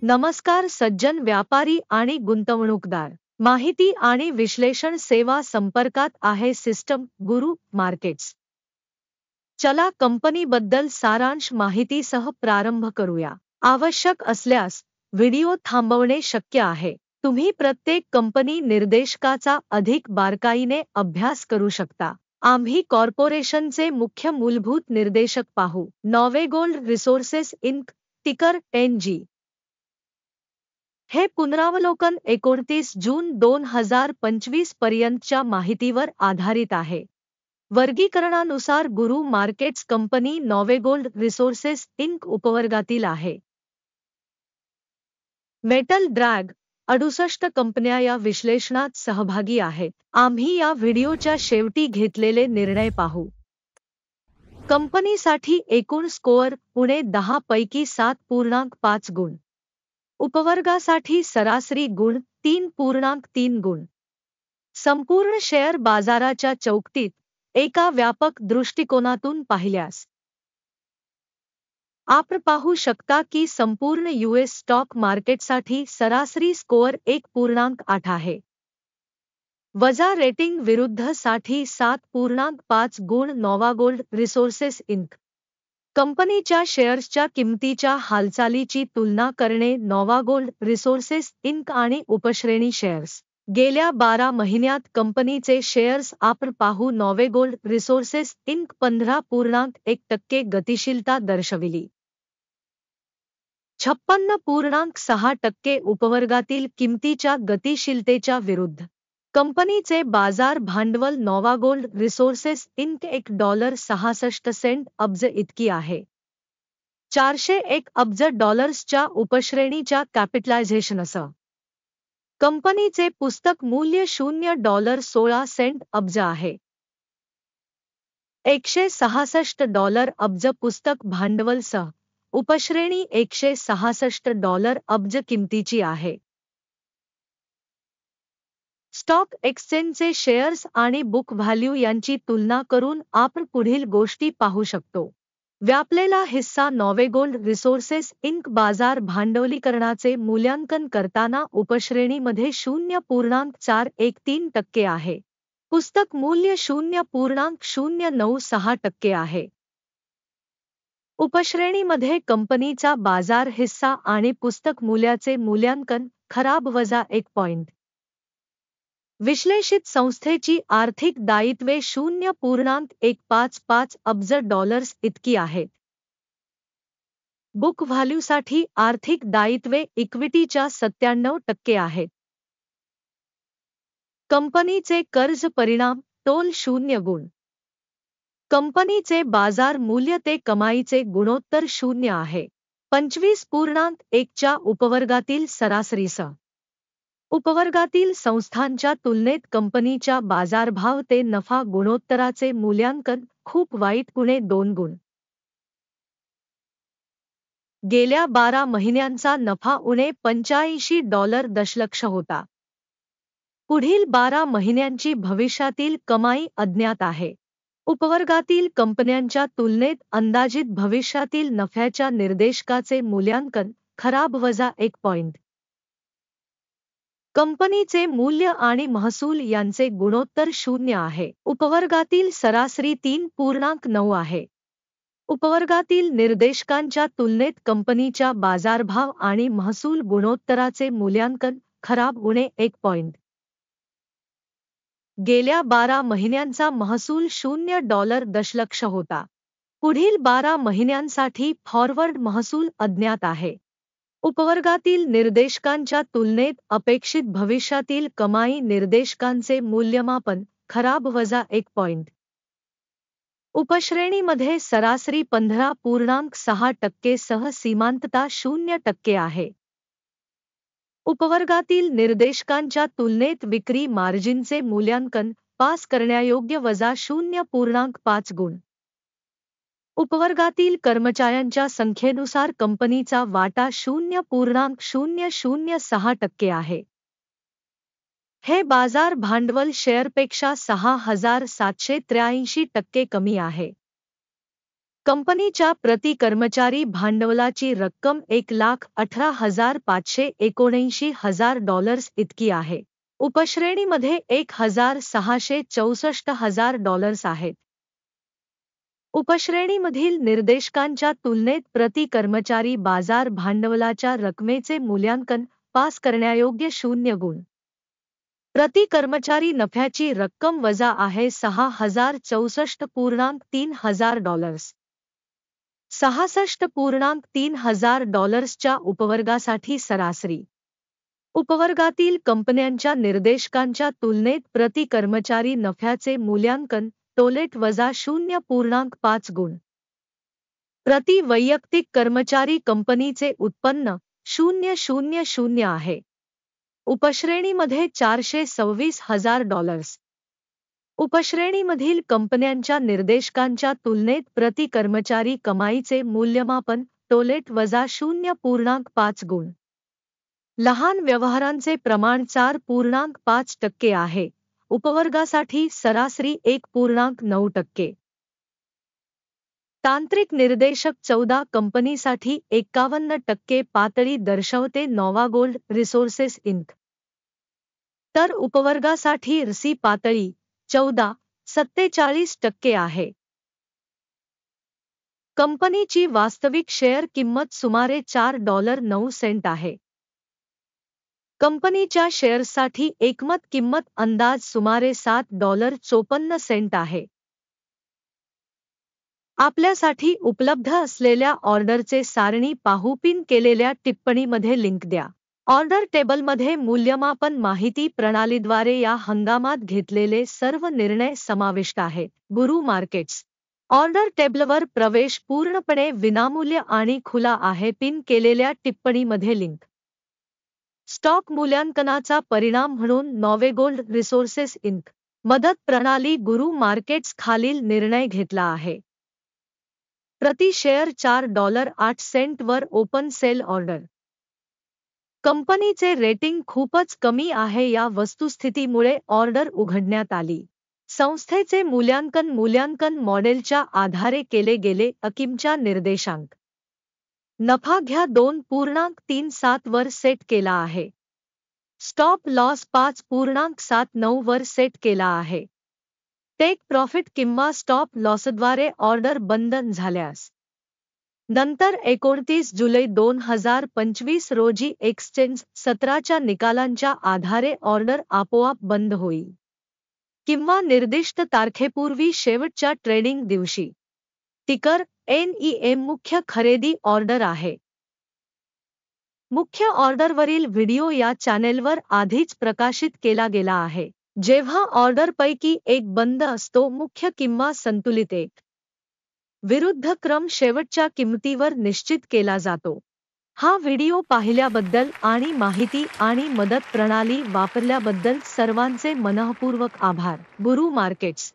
नमस्कार सज्जन व्यापारी आणि गुंतवणूकदार, माहिती आणि विश्लेषण सेवा संपर्कात आहे सिस्टम गुरु मार्केट्स. चला कंपनीबद्दल सारांश माहितीसह प्रारंभ करूया. आवश्यक असल्यास व्हिडिओ थांबवणे शक्य आहे. तुम्ही प्रत्येक कंपनी निर्देशकाचा अधिक बारकाईने अभ्यास करू शकता. आम्ही कॉर्पोरेशनचे मुख्य मूलभूत निर्देशक पाहू. नॉवेगोल्ड रिसोर्सेस इंक, टिकर NG. हे पुनरावलोकन 29 जून 2025 पर्यंतच्या माहितीवर आधारित आहे. वर्गीकरणानुसार गुरु मार्केट्स कंपनी नॉवेगोल्ड रिसोर्सेस इंक उपवर्गातील आहे. मेटल ड्रॅग 68 कंपन्या या विश्लेषणात सहभागी आहेत. आम्ही या व्हिडिओच्या शेवटी घेतलेले निर्णय पाहू. कंपनीसाठी एकूण स्कोअर उणे 10 पैकी 7.5 गुण. उपवर्गासाठी सरासरी गुण 3.3 गुण. संपूर्ण शेअर बाजाराच्या चौकटीत एका व्यापक दृष्टिकोनातून पाहिल्यास आपण पाहू शकता की संपूर्ण US स्टॉक मार्केटसाठी सरासरी स्कोअर 1.8 आहे. वजा रेटिंग विरुद्ध साठी 7.5 गुण. नॉवागोल्ड रिसोर्सेस इंक कंपनीच्या शेअर्सच्या किमतीच्या हालचालीची तुलना करणे. नॉवागोल्ड रिसोर्सेस इंक आणि उपश्रेणी शेअर्स गेल्या 12 महिन्यात कंपनीचे शेअर्स आपण पाहू. नॉवेगोल्ड रिसोर्सेस इंक 15.1% गतिशीलता दर्शविली. 56.6% उपवर्गातील किमतीच्या गतिशीलतेच्या विरुद्ध कंपनीचे बाजार भांडवल. नॉवागोल्ड रिसोर्सेस इंक $1.66 अब्ज इतकी आहे. $401 अब्ज च्या उपश्रेणीच्या कॅपिटलायझेशनसह कंपनीचे पुस्तक मूल्य $0.16 अब्ज आहे. $166 अब्ज पुस्तक भांडवलसह उपश्रेणी $166 अब्ज किमतीची आहे. स्टॉक एक्सचेंजचे शेअर्स आणि बुक व्हॅल्यू यांची तुलना करून आपण पुढील गोष्टी पाहू शकतो. व्यापलेला हिस्सा. नॉवेगोल्ड रिसोर्सेस इंक बाजार भांडवलीकरणाचे मूल्यांकन करताना उपश्रेणीमध्ये 0.413% आहे. पुस्तक मूल्य 0.096% आहे. उपश्रेणीमध्ये कंपनीचा बाजार हिस्सा आणि पुस्तक मूल्याचे मूल्यांकन खराब वजा 1 पॉइंट. विश्लेषित संस्थेची आर्थिक दायित्वे $0.155 अब्ज इतकी आहेत. बुक व्हॅल्यूसाठी आर्थिक दायित्वे इक्विटीच्या 97% आहेत. कंपनीचे कर्ज परिणाम. तोल 0 गुण. कंपनीचे बाजार मूल्य ते कमाईचे गुणोत्तर 0 आहे. 25.1 च्या उपवर्गातील सरासरीसह उपवर्गातील संस्थांच्या तुलनेत कंपनीच्या बाजारभाव ते नफा गुणोत्तराचे मूल्यांकन खूप वाईट. 2 गुण. गेल्या 12 महिन्यांचा नफा $85 दशलक्ष होता. पुढील 12 महिन्यांची भविष्यातील कमाई अज्ञात आहे. उपवर्गातील कंपन्यांच्या तुलनेत अंदाजित भविष्यातील नफ्याच्या निर्देशकाचे मूल्यांकन खराब वजा 1 पॉइंट. कंपनीचे मूल्य आणि महसूल यांचे गुणोत्तर 0 आहे. उपवर्गातील सरासरी 3.9 आहे. उपवर्गातील निर्देशकांच्या तुलनेत कंपनीच्या बाजारभाव आणि महसूल गुणोत्तराचे मूल्यांकन खराब 1 पॉइंट. गेल्या 12 महिन्यांचा महसूल $0 दशलक्ष होता. पुढील 12 महिन्यांसाठी फॉरवर्ड महसूल अज्ञात आहे. उपवर्गातील निर्देशकांच्या तुलनेत अपेक्षित भविष्यातील कमाई निर्देशकांचे मूल्यमापन खराब वजा 1 पॉइंट. उपश्रेणीमध्ये सरासरी 15.6% सह सीमांतता 0% आहे. उपवर्गातील निर्देशकांच्या तुलनेत विक्री मार्जिनचे मूल्यांकन पास करण्यायोग्य वजा 0.5 गुण. उपवर्गातील कर्मचाऱ्यांच्या संख्येनुसार कंपनीचा वाटा 0.006% आहे. हे बाजार भांडवल शेअरपेक्षा 6,783% कमी आहे. कंपनीच्या प्रति कर्मचारी भांडवलाची रक्कम $1,18,579,000 इतकी आहे. उपश्रेणीमध्ये $1,664,000 आहेत. उपश्रेणीमधील निर्देशकांच्या तुलनेत प्रति कर्मचारी बाजार भांडवलाच्या रकमेचे मूल्यांकन पास करण्यायोग्य 0 गुण. प्रति कर्मचारी नफ्याची रक्कम वजा आहे $6,064,300. $66,300 च्या उपवर्गासाठी सरासरी. उपवर्गातील कंपन्यांच्या निर्देशकांच्या तुलनेत प्रति कर्मचारी नफ्याचे मूल्यांकन टोलेट वजा 0.5 गुण. प्रति वैयक्तिक कर्मचारी कंपनीचे उत्पन्न 000 आहे. उपश्रेणीमध्ये $426,000. उपश्रेणीमधील कंपन्यांच्या निर्देशकांच्या तुलनेत प्रति कर्मचारी कमाईचे मूल्यमापन टोलेट वजा 0.5 गुण. लहान व्यवहारांचे प्रमाण 4.5% आहे. उपवर्गासाठी सरासरी 1.9%. तांत्रिक निर्देशक 14 कंपनीसाठी 51% पातळी दर्शवते. नोवागोल्ड रिसोर्सेस इंक. तर उपवर्गासाठी RSI पातळी 47% आहे. कंपनीची वास्तविक शेअर किंमत सुमारे $4.09 आहे. कंपनीच्या शेअर्ससाठी एकमत किंमत अंदाज सुमारे $7.54 आहे. आपल्यासाठी उपलब्ध असलेल्या ऑर्डरचे सारणी पाहू. पिन केलेल्या टिप्पणीमध्ये लिंक द्या. ऑर्डर टेबलमध्ये मूल्यमापन माहिती प्रणालीद्वारे या हंगामात घेतलेले सर्व निर्णय समाविष्ट आहेत. गुरु मार्केट्स. ऑर्डर टेबलवर प्रवेश पूर्णपणे विनामूल्य आणि खुला आहे. पिन केलेल्या टिप्पणीमध्ये लिंक. स्टॉक मूल्यांकनाचा परिणाम म्हणून नोवागोल्ड रिसोर्सेस इंक. मदत प्रणाली गुरु मार्केट्स खालील निर्णय घेतला आहे. प्रति शेअर $4.08 वर ओपन सेल ऑर्डर. कंपनीचे रेटिंग खूपच कमी आहे. या वस्तुस्थितीमुळे ऑर्डर उघडण्यात आली. संस्थेचे मूल्यांकन मॉडेलच्या आधारे केले गेले. अकिमच्या निर्देशांक. नफा घ्या 2.37 वर सेट केला आहे. स्टॉप लॉस 5.79 वर सेट केला आहे. टेक प्रॉफिट किंवा स्टॉप लॉसद्वारे ऑर्डर बंद झाल्यास नंतर 29 जुलै 2025 रोजी एक्सचेंज सत्राच्या निकालांच्या आधारे ऑर्डर आपोआप बंद होईल किंवा निर्दिष्ट तारखेपूर्वी शेवटच्या ट्रेडिंग दिवशी. टिकर NEM. मुख्य खरेदी ऑर्डर आहे. मुख्य ऑर्डरवरील व्हिडिओ या चॅनेलवर आधीच प्रकाशित केला गेला आहे. जेव्हा ऑर्डरपैकी एक बंद असतो मुख्य किंवा संतुलित एक विरुद्ध क्रम शेवटच्या किंमतीवर निश्चित केला जातो. हा व्हिडिओ पाहिल्याबद्दल आणि माहिती आणि मदत प्रणाली वापरल्याबद्दल सर्वांचे मनःपूर्वक आभार. गुरु मार्केट्स.